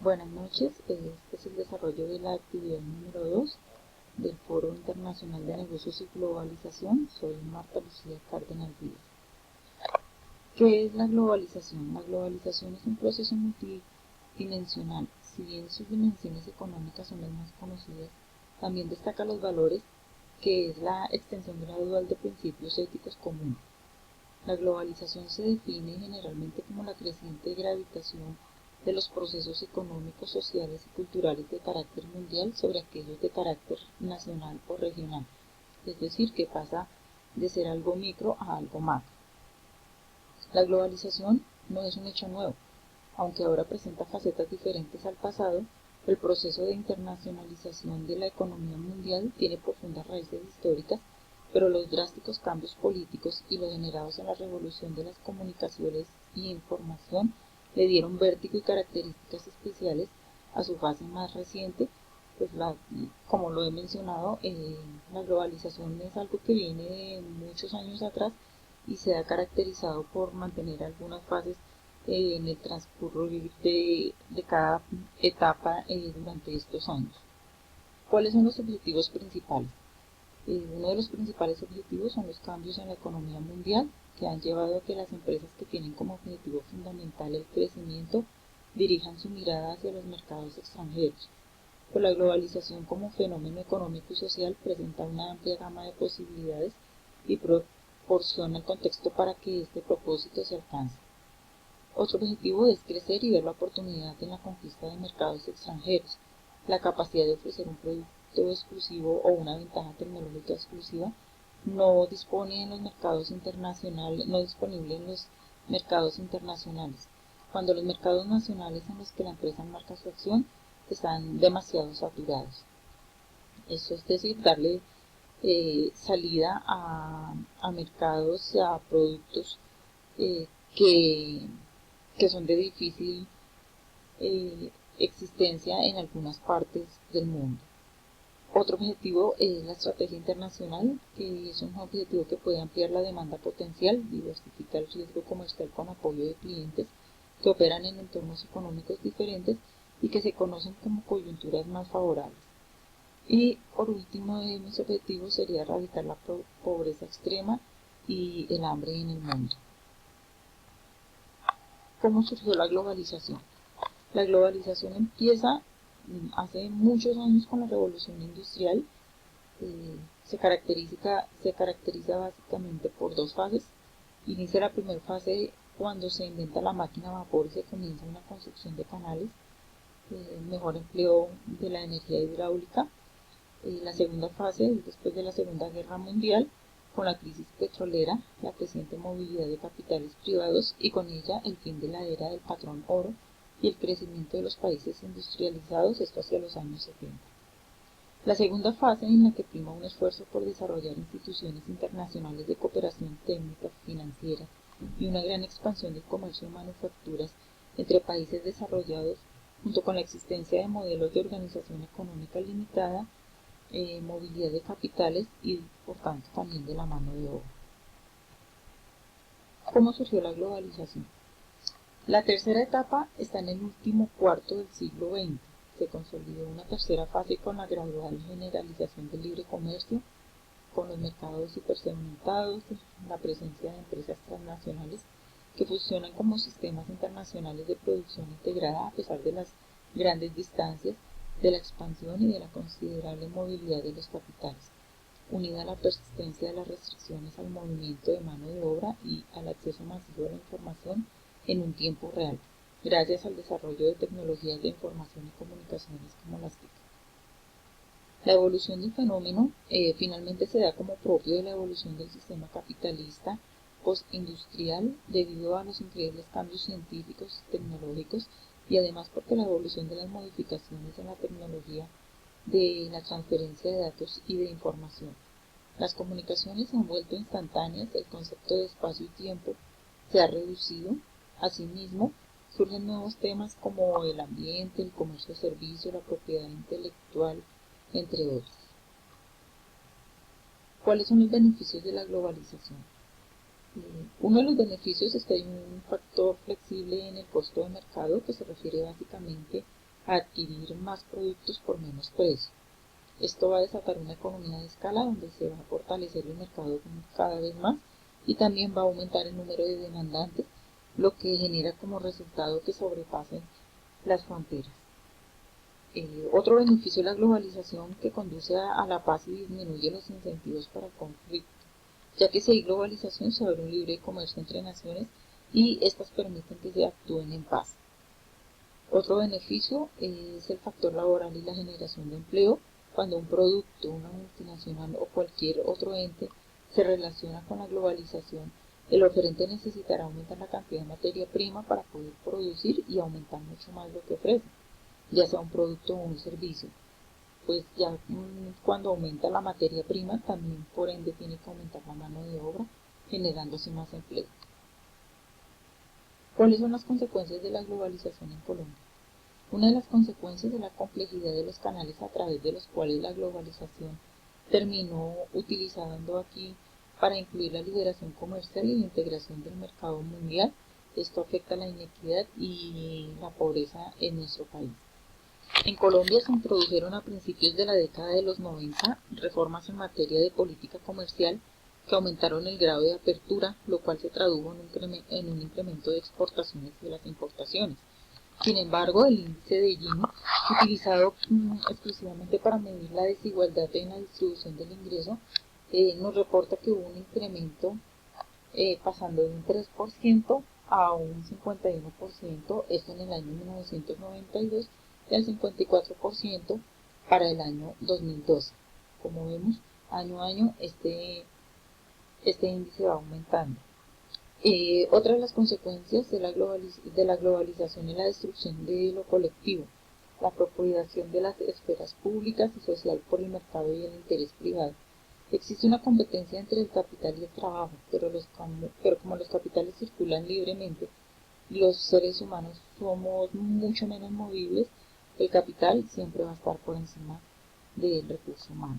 Buenas noches, este es el desarrollo de la actividad número 2 del Foro Internacional de Negocios y Globalización. Soy Marta Lucía Cárdenas Díaz. ¿Qué es la globalización? La globalización es un proceso multidimensional. Si bien sus dimensiones económicas son las más conocidas, también destaca los valores, que es la extensión gradual de principios éticos comunes. La globalización se define generalmente como la creciente gravitación de los procesos económicos, sociales y culturales de carácter mundial sobre aquellos de carácter nacional o regional, es decir, que pasa de ser algo micro a algo macro. La globalización no es un hecho nuevo, aunque ahora presenta facetas diferentes al pasado. El proceso de internacionalización de la economía mundial tiene profundas raíces históricas, pero los drásticos cambios políticos y los generados en la revolución de las comunicaciones y información le dieron vértigo y características especiales a su fase más reciente. Pues como lo he mencionado, la globalización es algo que viene de muchos años atrás y se ha caracterizado por mantener algunas fases en el transcurrir de cada etapa durante estos años. ¿Cuáles son los objetivos principales? Uno de los principales objetivos son los cambios en la economía mundial, que han llevado a que las empresas que tienen como objetivo fundamental el crecimiento dirijan su mirada hacia los mercados extranjeros. Pues la globalización como fenómeno económico y social presenta una amplia gama de posibilidades y proporciona el contexto para que este propósito se alcance. Otro objetivo es crecer y ver la oportunidad en la conquista de mercados extranjeros. La capacidad de ofrecer un producto exclusivo o una ventaja tecnológica exclusiva no dispone en los mercados internacionales, no disponible en los mercados internacionales, cuando los mercados nacionales en los que la empresa marca su acción están demasiado saturados. Eso es decir, darle salida a mercados, a productos eh, que que son de difícil existencia en algunas partes del mundo. Otro objetivo es la estrategia internacional, que es un objetivo que puede ampliar la demanda potencial, diversificar el riesgo comercial con apoyo de clientes que operan en entornos económicos diferentes y que se conocen como coyunturas más favorables. Y por último de mis objetivos sería erradicar la pobreza extrema y el hambre en el mundo. ¿Cómo surgió la globalización? La globalización empieza hace muchos años con la revolución industrial. Se caracteriza básicamente por dos fases. Inicia la primera fase cuando se inventa la máquina a vapor y se comienza una construcción de canales, mejor empleo de la energía hidráulica. La segunda fase es después de la Segunda Guerra Mundial, con la crisis petrolera, la creciente movilidad de capitales privados y con ella el fin de la era del patrón oro y el crecimiento de los países industrializados, esto hacia los años 70. La segunda fase, en la que prima un esfuerzo por desarrollar instituciones internacionales de cooperación técnica, financiera y una gran expansión del comercio de manufacturas entre países desarrollados, junto con la existencia de modelos de organización económica limitada, movilidad de capitales y por tanto también de la mano de obra. ¿Cómo surgió la globalización? La tercera etapa está en el último cuarto del siglo XX. Se consolidó una tercera fase con la gradual generalización del libre comercio, con los mercados hipersegmentados, la presencia de empresas transnacionales que funcionan como sistemas internacionales de producción integrada a pesar de las grandes distancias, de la expansión y de la considerable movilidad de los capitales, unida a la persistencia de las restricciones al movimiento de mano de obra y al acceso masivo a la información en un tiempo real, gracias al desarrollo de tecnologías de información y comunicaciones como las TIC. La evolución del fenómeno finalmente se da como propio de la evolución del sistema capitalista postindustrial debido a los increíbles cambios científicos, tecnológicos y además porque la evolución de las modificaciones en la tecnología de la transferencia de datos y de información. Las comunicaciones se han vuelto instantáneas, el concepto de espacio y tiempo se ha reducido. Asimismo, surgen nuevos temas como el ambiente, el comercio de servicios, la propiedad intelectual, entre otros. ¿Cuáles son los beneficios de la globalización? Uno de los beneficios es que hay un factor flexible en el costo de mercado que se refiere básicamente a adquirir más productos por menos precio. Esto va a desatar una economía de escala donde se va a fortalecer el mercado cada vez más y también va a aumentar el número de demandantes, lo que genera como resultado que sobrepasen las fronteras. Otro beneficio de la globalización que conduce a la paz y disminuye los incentivos para el conflicto, ya que si hay globalización se abre un libre comercio entre naciones y estas permiten que se actúen en paz. Otro beneficio es el factor laboral y la generación de empleo. Cuando un producto, una multinacional o cualquier otro ente se relaciona con la globalización, el oferente necesitará aumentar la cantidad de materia prima para poder producir y aumentar mucho más lo que ofrece, ya sea un producto o un servicio. Pues ya cuando aumenta la materia prima, también por ende tiene que aumentar la mano de obra, generándose más empleo. ¿Cuáles son las consecuencias de la globalización en Colombia? Una de las consecuencias es la complejidad de los canales a través de los cuales la globalización terminó utilizando aquí para incluir la liberación comercial y la integración del mercado mundial. Esto afecta la inequidad y la pobreza en nuestro país. En Colombia se introdujeron a principios de la década de los 90 reformas en materia de política comercial que aumentaron el grado de apertura, lo cual se tradujo en un incremento de exportaciones y de las importaciones. Sin embargo, el índice de Gini, utilizado exclusivamente para medir la desigualdad en la distribución del ingreso, nos reporta que hubo un incremento pasando de un 3% a un 51%, esto en el año 1992, y al 54% para el año 2012. Como vemos, año a año este índice va aumentando. Otra de las consecuencias de la globalización es la destrucción de lo colectivo, la apropiación de las esferas públicas y social por el mercado y el interés privado. Existe una competencia entre el capital y el trabajo, pero como los capitales circulan libremente, los seres humanos somos mucho menos movibles, el capital siempre va a estar por encima del recurso humano.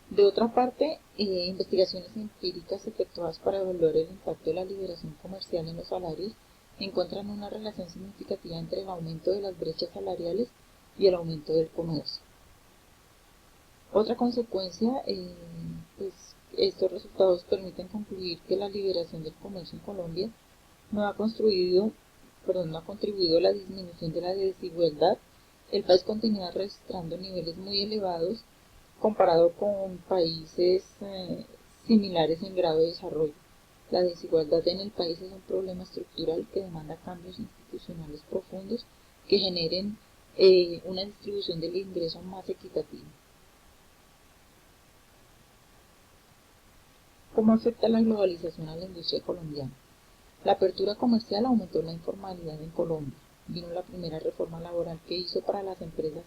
De otra parte, investigaciones empíricas efectuadas para evaluar el impacto de la liberación comercial en los salarios encuentran una relación significativa entre el aumento de las brechas salariales y el aumento del comercio. Otra consecuencia, pues estos resultados permiten concluir que la liberación del comercio en Colombia no ha contribuido a la disminución de la desigualdad. El país continúa registrando niveles muy elevados comparado con países similares en grado de desarrollo. La desigualdad en el país es un problema estructural que demanda cambios institucionales profundos que generen una distribución del ingreso más equitativa. ¿Cómo afecta la globalización a la industria colombiana? La apertura comercial aumentó la informalidad en Colombia. Vino la primera reforma laboral que hizo para las empresas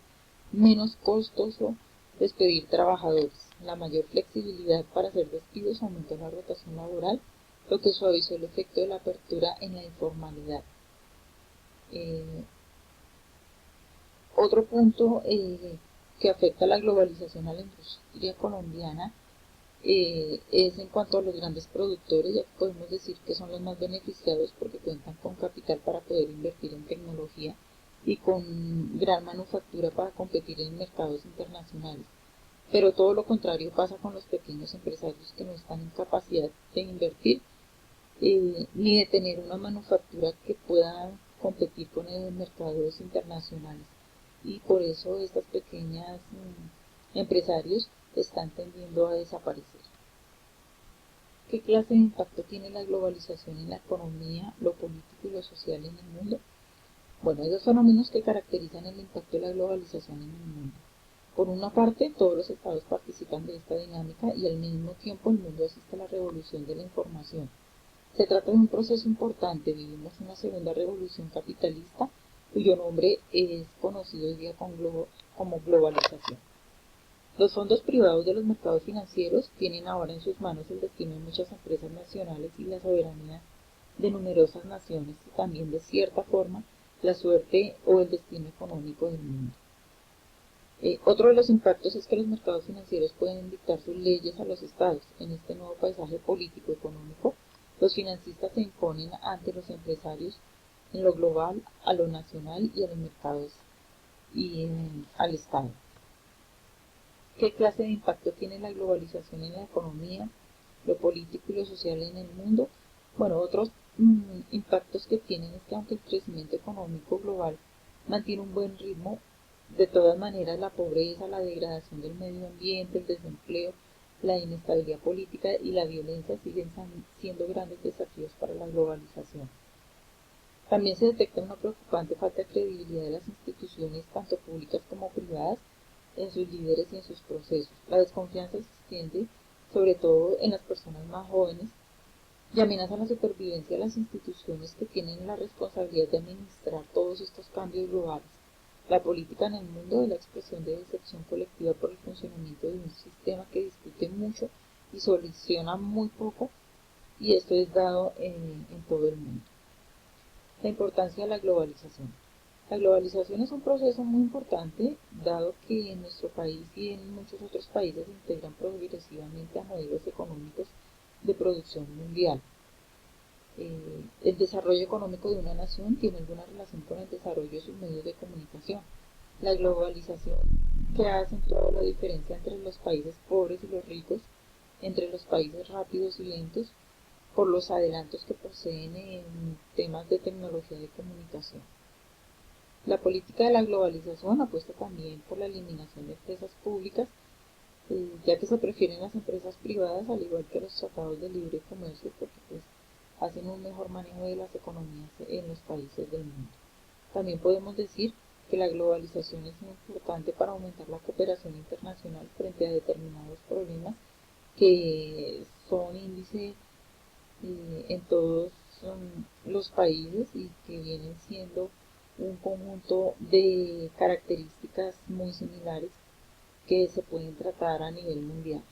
menos costoso despedir trabajadores. La mayor flexibilidad para hacer despidos aumentó la rotación laboral, lo que suavizó el efecto de la apertura en la informalidad. Otro punto que afecta a la globalización a la industria colombiana es en cuanto a los grandes productores, ya que podemos decir que son los más beneficiados porque cuentan con capital para poder invertir en tecnología y con gran manufactura para competir en mercados internacionales. Pero todo lo contrario pasa con los pequeños empresarios que no están en capacidad de invertir ni de tener una manufactura que pueda competir con los mercados internacionales. Y por eso estas pequeñas empresarios están tendiendo a desaparecer. ¿Qué clase de impacto tiene la globalización en la economía, lo político y lo social en el mundo? Bueno, hay dos fenómenos que caracterizan el impacto de la globalización en el mundo. Por una parte, todos los estados participan de esta dinámica y al mismo tiempo el mundo asiste a la revolución de la información. Se trata de un proceso importante, vivimos una segunda revolución capitalista cuyo nombre es conocido hoy día como globalización. Los fondos privados de los mercados financieros tienen ahora en sus manos el destino de muchas empresas nacionales y la soberanía de numerosas naciones y también de cierta forma la suerte o el destino económico del mundo. Otro de los impactos es que los mercados financieros pueden dictar sus leyes a los estados. En este nuevo paisaje político-económico, los financistas se imponen ante los empresarios en lo global, a lo nacional y a los mercados y al Estado. ¿Qué clase de impacto tiene la globalización en la economía, lo político y lo social en el mundo? Bueno, otros impactos que tienen es que aunque el crecimiento económico global mantiene un buen ritmo, de todas maneras la pobreza, la degradación del medio ambiente, el desempleo, la inestabilidad política y la violencia siguen siendo grandes desafíos para la globalización. También se detecta una preocupante falta de credibilidad de las instituciones, tanto públicas como privadas, en sus líderes y en sus procesos. La desconfianza se extiende sobre todo en las personas más jóvenes y amenaza la supervivencia de las instituciones que tienen la responsabilidad de administrar todos estos cambios globales. La política en el mundo es la expresión de decepción colectiva por el funcionamiento de un sistema que discute mucho y soluciona muy poco, y esto es dado en todo el mundo. La importancia de la globalización. La globalización es un proceso muy importante, dado que en nuestro país y en muchos otros países se integran progresivamente a modelos económicos de producción mundial. El desarrollo económico de una nación tiene alguna relación con el desarrollo de sus medios de comunicación. La globalización que hace toda la diferencia entre los países pobres y los ricos, entre los países rápidos y lentos, por los adelantos que poseen en temas de tecnología de comunicación. La política de la globalización apuesta también por la eliminación de empresas públicas, ya que se prefieren las empresas privadas al igual que los tratados de libre comercio, porque pues hacen un mejor manejo de las economías en los países del mundo. También podemos decir que la globalización es muy importante para aumentar la cooperación internacional frente a determinados problemas que son índice en todos los países y que vienen siendo un conjunto de características muy similares que se pueden tratar a nivel mundial.